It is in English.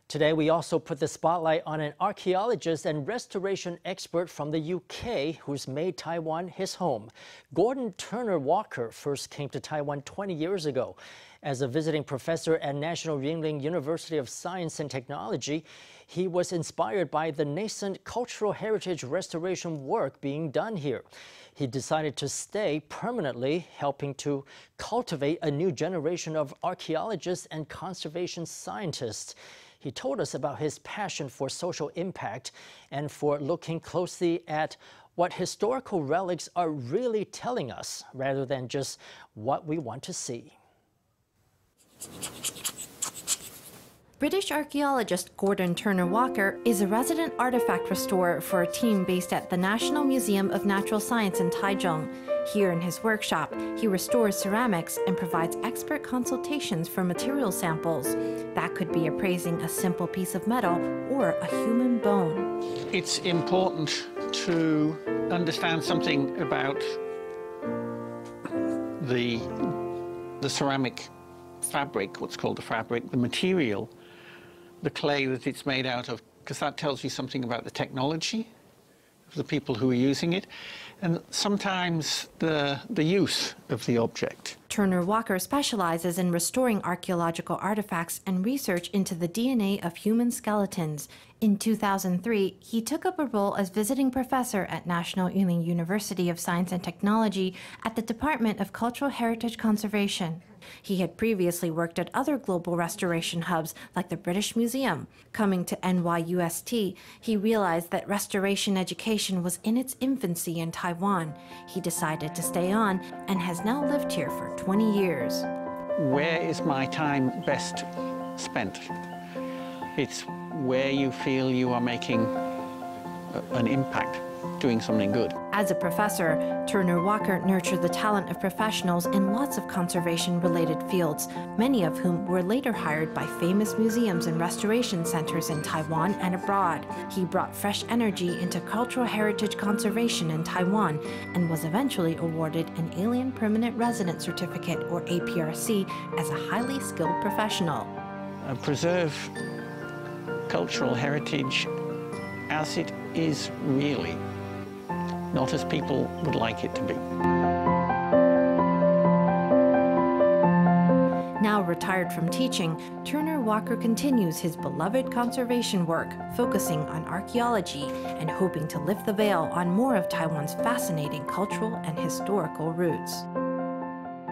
Today, we also put the spotlight on an archaeologist and restoration expert from the UK who's made Taiwan his home. Gordon Turner Walker first came to Taiwan 20 years ago. As a visiting professor at National Yunlin University of Science and Technology, he was inspired by the nascent cultural heritage restoration work being done here. He decided to stay permanently, helping to cultivate a new generation of archaeologists and conservation scientists. He told us about his passion for social impact and for looking closely at what historical relics are really telling us, rather than just what we want to see. British archaeologist Gordon Turner Walker is a resident artifact restorer for a team based at the National Museum of Natural Science in Taichung. Here in his workshop, he restores ceramics and provides expert consultations for material samples. That could be appraising a simple piece of metal or a human bone. It's important to understand something about the ceramic fabric, what's called the fabric, the material, the clay that it's made out of, because that tells you something about the technology of the people who are using it, and sometimes the use of the object. Turner Walker specializes in restoring archaeological artifacts and research into the DNA of human skeletons. In 2003, he took up a role as visiting professor at National Yunlin University of Science and Technology at the Department of Cultural Heritage Conservation. He had previously worked at other global restoration hubs like the British Museum. Coming to NYUST, he realized that restoration education was in its infancy in Taiwan. He decided to stay on and has now lived here for 20 years. Where is my time best spent? It's where you feel you are making an impact, doing something good. As a professor, Turner Walker nurtured the talent of professionals in lots of conservation-related fields, many of whom were later hired by famous museums and restoration centers in Taiwan and abroad. He brought fresh energy into cultural heritage conservation in Taiwan and was eventually awarded an Alien Permanent Resident Certificate, or APRC, as a highly skilled professional. Preserve cultural heritage as it is really, not as people would like it to be. Now retired from teaching, Turner Walker continues his beloved conservation work, focusing on archaeology and hoping to lift the veil on more of Taiwan's fascinating cultural and historical roots.